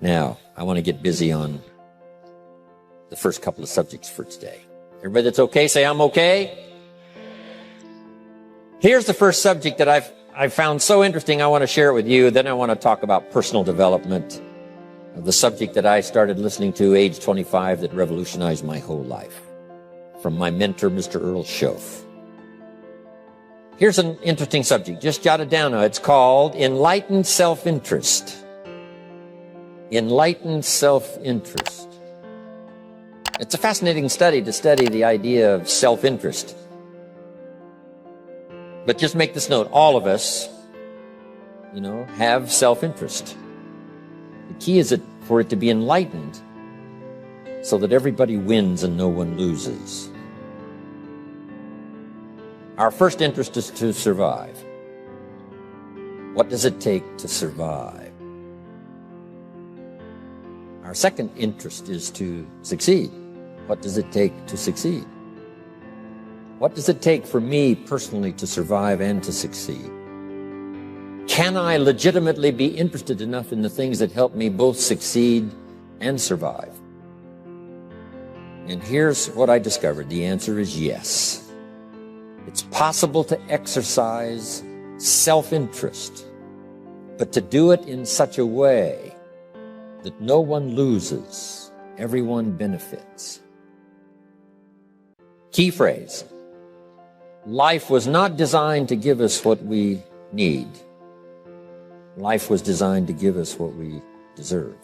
Now, I want to get busy on the first couple of subjects for today. Everybody that's okay, say I'm okay. Here's the first subject that I've found so interesting. I want to share it with you. Then I want to talk about personal development, the subject that I started listening to age 25 that revolutionized my whole life, from my mentor, Mr. Earl Schoaf. Here's an interesting subject. Just jot it down now. It's called Enlightened Self-Interest. Enlightened self-interest. It's a fascinating study to study the idea of self-interest. But just make this note, all of us, have self-interest. The key is for it to be enlightened so that everybody wins and no one loses. Our first interest is to survive. What does it take to survive? Our second interest is to succeed. What does it take to succeed? What does it take for me personally to survive and to succeed? Can I legitimately be interested enough in the things that help me both succeed and survive? And here's what I discovered. The answer is yes. It's possible to exercise self-interest, but to do it in such a way that no one loses, everyone benefits. Key phrase. Life was not designed to give us what we need. Life was designed to give us what we deserve.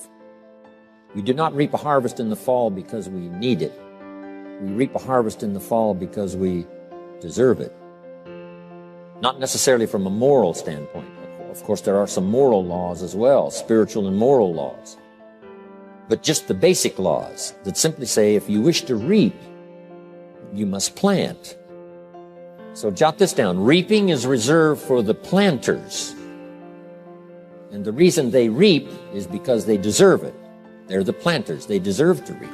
We do not reap a harvest in the fall because we need it. We reap a harvest in the fall because we deserve it. Not necessarily from a moral standpoint. Of course, there are some moral laws as well, spiritual and moral laws. But just the basic laws that simply say if you wish to reap, you must plant. So jot this down. Reaping is reserved for the planters. And the reason they reap is because they deserve it. They're the planters. They deserve to reap.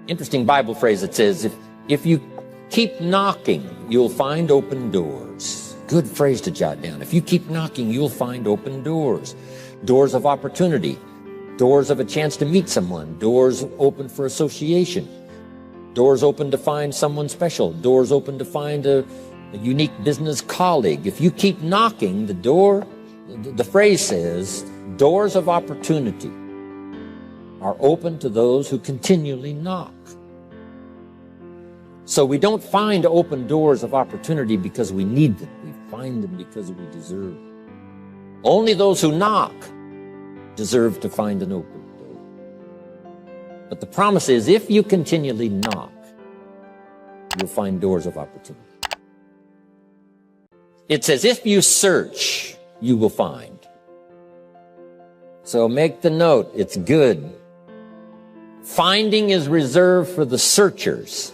Interesting Bible phrase that says, if you keep knocking, you'll find open doors. Good phrase to jot down. If you keep knocking, you'll find open doors. Doors of opportunity. Doors of a chance to meet someone. Doors open for association. Doors open to find someone special. Doors open to find a unique business colleague. If you keep knocking, the phrase says, doors of opportunity are open to those who continually knock. So we don't find open doors of opportunity because we need them. We find them because we deserve them. Only those who knock deserve to find an open door. But the promise is, if you continually knock, you'll find doors of opportunity. It says, if you search, you will find. So make the note, it's good. Finding is reserved for the searchers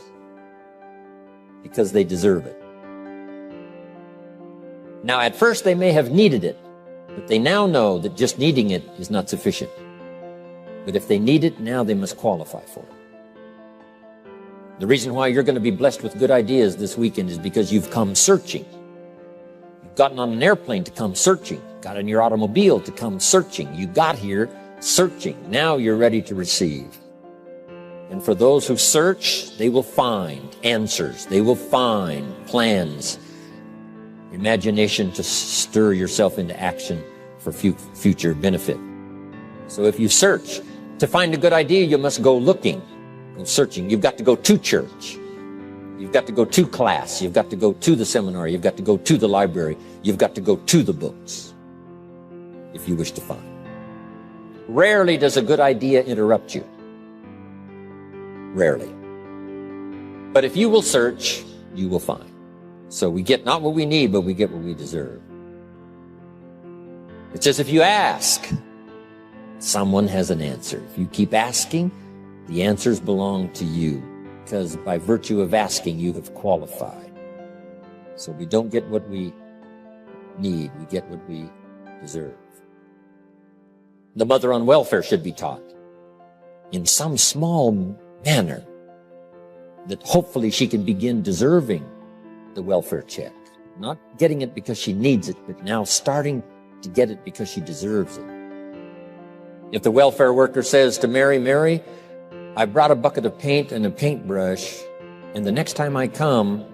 because they deserve it. Now, at first they may have needed it, but they now know that just needing it is not sufficient. But if they need it, now they must qualify for it. The reason why you're going to be blessed with good ideas this weekend is because you've come searching. You've gotten on an airplane to come searching. Got in your automobile to come searching. You got here searching. Now you're ready to receive. And for those who search, they will find answers. They will find plans, imagination to stir yourself into action for future benefit. So if you search, to find a good idea, you must go looking, go searching. You've got to go to church. You've got to go to class. You've got to go to the seminar. You've got to go to the library. You've got to go to the books if you wish to find. Rarely does a good idea interrupt you. Rarely. But if you will search, you will find. So we get not what we need, but we get what we deserve. It says if you ask, someone has an answer. If you keep asking, the answers belong to you, because by virtue of asking, you have qualified. So we don't get what we need, we get what we deserve. The mother on welfare should be taught in some small manner that hopefully she can begin deserving the welfare check. Not getting it because she needs it, but now starting to get it because she deserves it. If the welfare worker says to Mary, Mary, I brought a bucket of paint and a paintbrush, and the next time I come,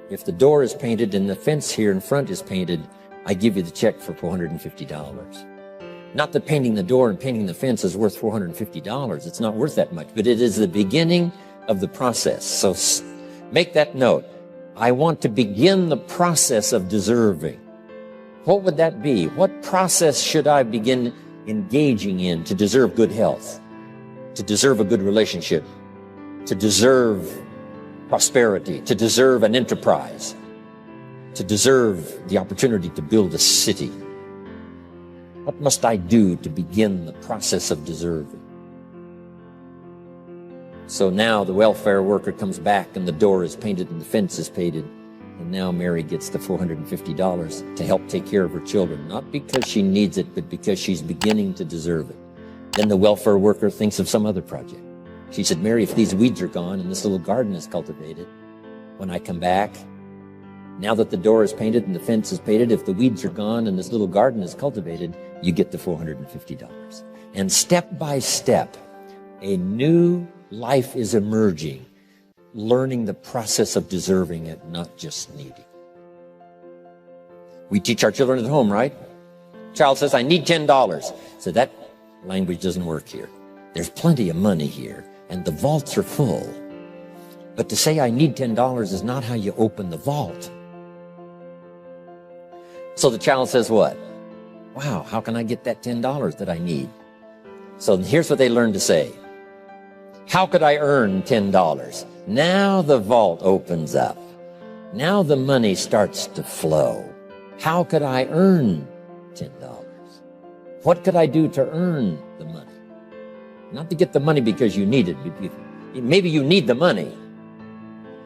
if the door is painted and the fence here in front is painted, I give you the check for $450. Not that painting the door and painting the fence is worth $450. It's not worth that much, but it is the beginning of the process. So make that note. I want to begin the process of deserving. What would that be? What process should I begin engaging in to deserve good health, to deserve a good relationship, to deserve prosperity, to deserve an enterprise, to deserve the opportunity to build a city? What must I do to begin the process of deserving? So now the welfare worker comes back and the door is painted and the fence is painted, and now Mary gets the $450 to help take care of her children, not because she needs it, but because she's beginning to deserve it. Then the welfare worker thinks of some other project. She said, Mary, if these weeds are gone and this little garden is cultivated, when I come back, now that the door is painted and the fence is painted, if the weeds are gone and this little garden is cultivated, you get the $450. And step by step, a new life is emerging, learning the process of deserving it, not just needing. We teach our children at home, right? Child says, I need $10. So that language doesn't work here. There's plenty of money here, and the vaults are full. But to say I need $10 is not how you open the vault. So the child says what? Wow, how can I get that $10 that I need? So here's what they learn to say. How could I earn $10? Now the vault opens up. Now the money starts to flow. How could I earn $10? What could I do to earn the money? Not to get the money because you need it. Maybe you need the money.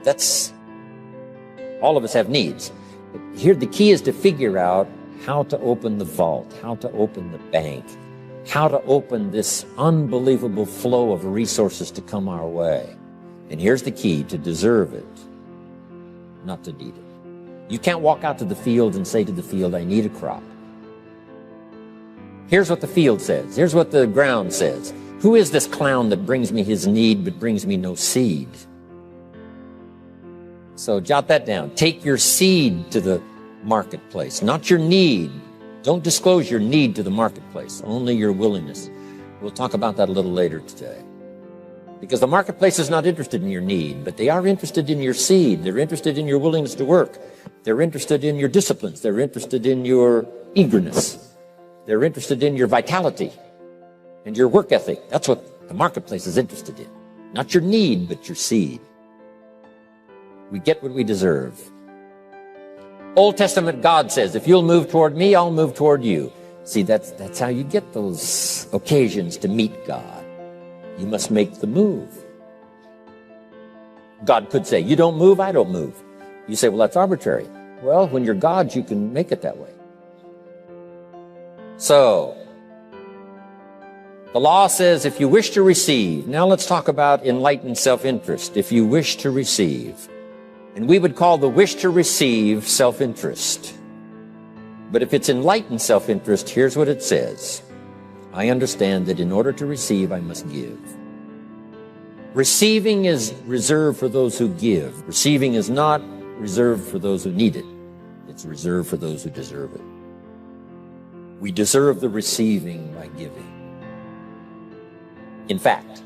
That's, all of us have needs. But here the key is to figure out how to open the vault, how to open the bank, how to open this unbelievable flow of resources to come our way. And here's the key: to deserve it, not to need it. You can't walk out to the field and say to the field, I need a crop. Here's what the field says. Here's what the ground says. Who is this clown that brings me his need but brings me no seed? So jot that down. Take your seed to the marketplace, not your need. Don't disclose your need to the marketplace, only your willingness. We'll talk about that a little later today. Because the marketplace is not interested in your need, but they are interested in your seed. They're interested in your willingness to work. They're interested in your disciplines. They're interested in your eagerness. They're interested in your vitality and your work ethic. That's what the marketplace is interested in. Not your need, but your seed. We get what we deserve. Old Testament God says, if you'll move toward me, I'll move toward you. See, that's how you get those occasions to meet God. You must make the move. God could say, you don't move, I don't move. You say, well, that's arbitrary. Well, when you're God, you can make it that way. So, the law says if you wish to receive, now let's talk about enlightened self-interest. If you wish to receive, and we would call the wish to receive self-interest. But if it's enlightened self-interest, here's what it says. I understand that in order to receive, I must give. Receiving is reserved for those who give. Receiving is not reserved for those who need it. It's reserved for those who deserve it. We deserve the receiving by giving. In fact,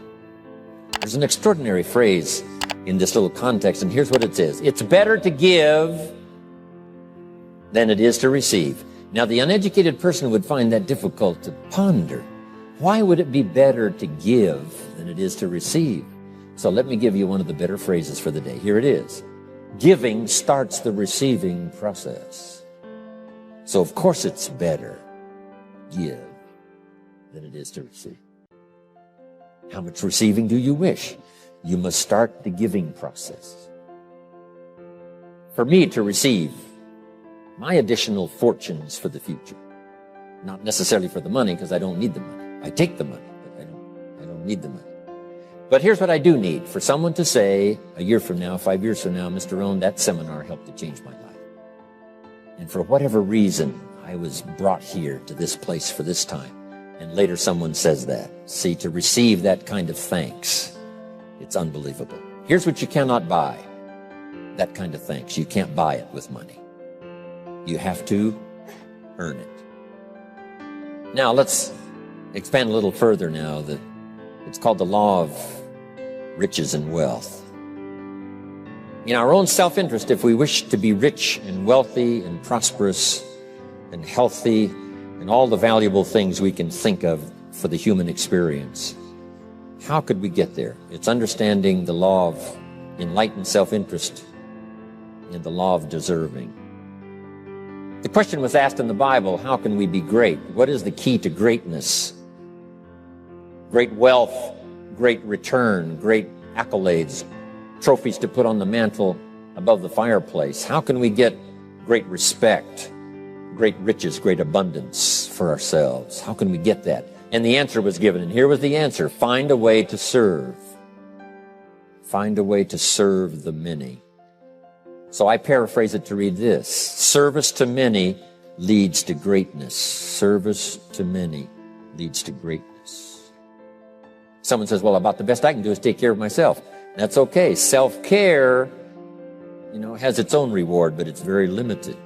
there's an extraordinary phrase in this little context, and here's what it says. It's better to give than it is to receive. Now, the uneducated person would find that difficult to ponder. Why would it be better to give than it is to receive? So let me give you one of the better phrases for the day. Here it is. Giving starts the receiving process. So, of course, it's better give than it is to receive. How much receiving do you wish? You must start the giving process. For me to receive my additional fortunes for the future, not necessarily for the money, because I don't need the money. I take the money, but I don't need the money. But here's what I do need. For someone to say a year from now, 5 years from now, Mr. Rohn, that seminar helped to change my life. And for whatever reason, I was brought here to this place for this time. And later someone says that. See, to receive that kind of thanks, it's unbelievable. Here's what you cannot buy. That kind of thanks. You can't buy it with money. You have to earn it. Now let's expand a little further now. That it's called the law of riches and wealth. In our own self-interest, if we wish to be rich and wealthy and prosperous and healthy and all the valuable things we can think of for the human experience, how could we get there? It's understanding the law of enlightened self-interest and the law of deserving. The question was asked in the Bible, how can we be great? What is the key to greatness? Great wealth, great return, great accolades, trophies to put on the mantle above the fireplace. How can we get great respect, great riches, great abundance for ourselves? How can we get that? And the answer was given, and here was the answer. Find a way to serve. Find a way to serve the many. So I paraphrase it to read this. Service to many leads to greatness. Service to many leads to greatness. Someone says, well, about the best I can do is take care of myself. That's okay. Self-care, has its own reward, but it's very limited.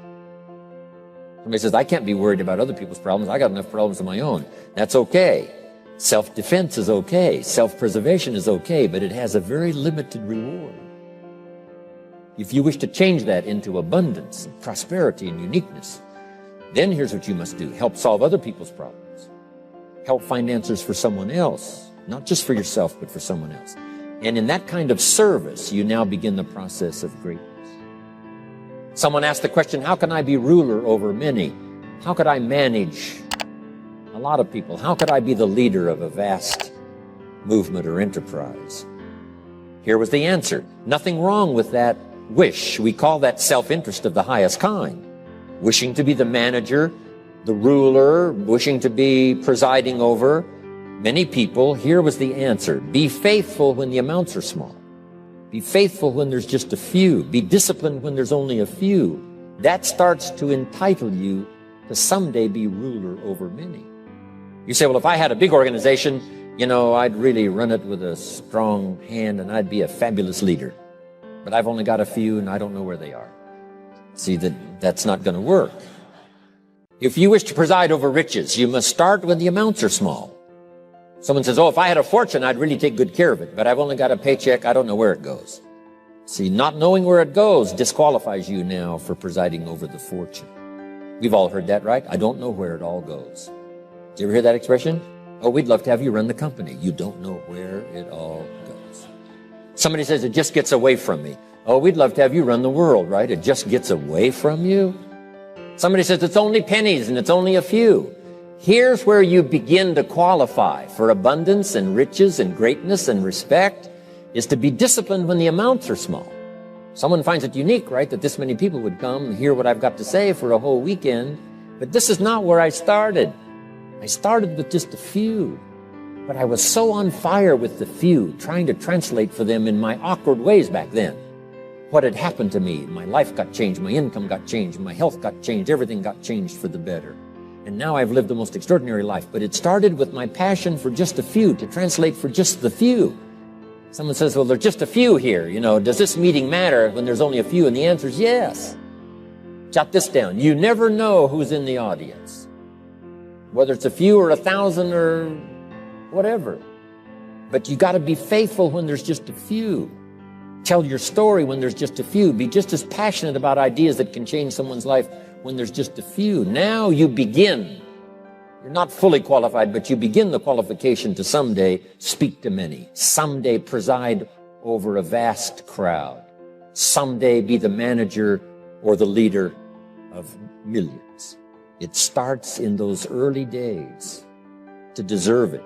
Somebody says, I can't be worried about other people's problems. I got enough problems of my own. That's okay. Self-defense is okay. Self-preservation is okay, but it has a very limited reward. If you wish to change that into abundance and prosperity and uniqueness, then here's what you must do. Help solve other people's problems. Help find answers for someone else, not just for yourself, but for someone else. And in that kind of service, you now begin the process of greatness. Someone asked the question, how can I be ruler over many? How could I manage a lot of people? How could I be the leader of a vast movement or enterprise? Here was the answer. Nothing wrong with that wish. We call that self-interest of the highest kind. Wishing to be the manager, the ruler, wishing to be presiding over many people. Here was the answer. Be faithful when the amounts are small. Be faithful when there's just a few. Be disciplined when there's only a few. That starts to entitle you to someday be ruler over many. You say, well, if I had a big organization, I'd really run it with a strong hand and I'd be a fabulous leader. But I've only got a few and I don't know where they are. See, that's not going to work. If you wish to preside over riches, you must start when the amounts are small. Someone says, oh, if I had a fortune, I'd really take good care of it, but I've only got a paycheck, I don't know where it goes. See, not knowing where it goes disqualifies you now for presiding over the fortune. We've all heard that, right? I don't know where it all goes. Did you ever hear that expression? Oh, we'd love to have you run the company. You don't know where it all goes. Somebody says, it just gets away from me. Oh, we'd love to have you run the world, right? It just gets away from you. Somebody says, it's only pennies and it's only a few. Here's where you begin to qualify for abundance and riches and greatness and respect, is to be disciplined when the amounts are small. Someone finds it unique, right, that this many people would come and hear what I've got to say for a whole weekend. But this is not where I started. I started with just a few. But I was so on fire with the few, trying to translate for them in my awkward ways back then. What had happened to me? My life got changed, my income got changed, my health got changed, everything got changed for the better. And now I've lived the most extraordinary life. But it started with my passion for just a few, to translate for just the few. Someone says, well, there's just a few here. Does this meeting matter when there's only a few? And the answer is yes. Jot this down. You never know who's in the audience, whether it's a few or 1,000 or whatever. But you got to be faithful when there's just a few. Tell your story when there's just a few. Be just as passionate about ideas that can change someone's life when there's just a few. Now you begin. You're not fully qualified, but you begin the qualification to someday speak to many. Someday preside over a vast crowd. Someday be the manager or the leader of millions. It starts in those early days. To deserve it,